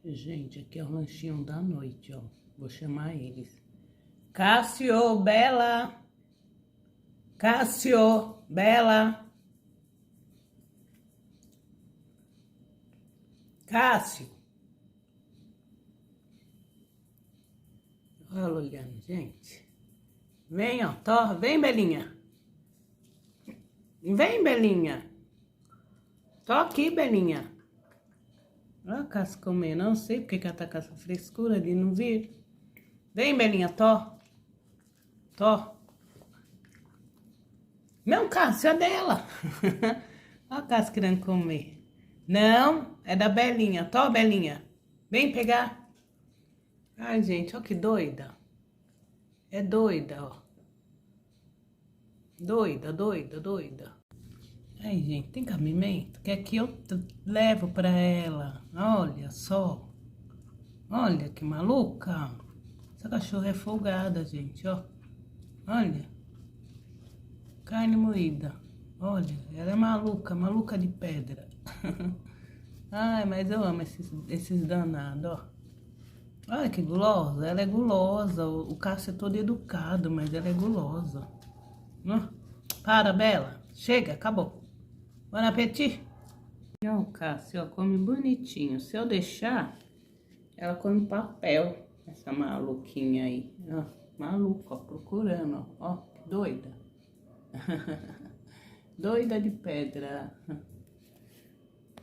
Gente, aqui é o lanchinho da noite, ó. Vou chamar eles. Cássio, Bela. Cássio, Bela. Cássio. Olha olhando, gente. Vem, ó. Vem, Belinha. Vem, Belinha. Tô aqui, Belinha. Olha a Cássio comendo. Não sei porque que ela tá com essa frescura de não vir. Vem, Belinha, Tó. Não, Cássio, é dela. Olha a Cássio querendo comer. Não, é da Belinha. Tó, Belinha. Vem pegar. Ai, gente, olha que doida. É doida, ó. Doida. Ai, gente, tem cabimento? Quer que eu levo pra ela? Olha só. Olha que maluca. Essa cachorra é folgada, gente, ó. Olha. Carne moída. Olha, ela é maluca de pedra. Ai, mas eu amo esses danados, ó. Olha que gulosa, ela é gulosa. O Cássio é todo educado, mas ela é gulosa. Para, Bela. Chega, acabou. Bom apetite. Ó, o Cássio, ó, come bonitinho. Se eu deixar, ela come papel. Essa maluquinha aí, ó. Maluca, ó, procurando, ó. Ó, que doida. Doida de pedra.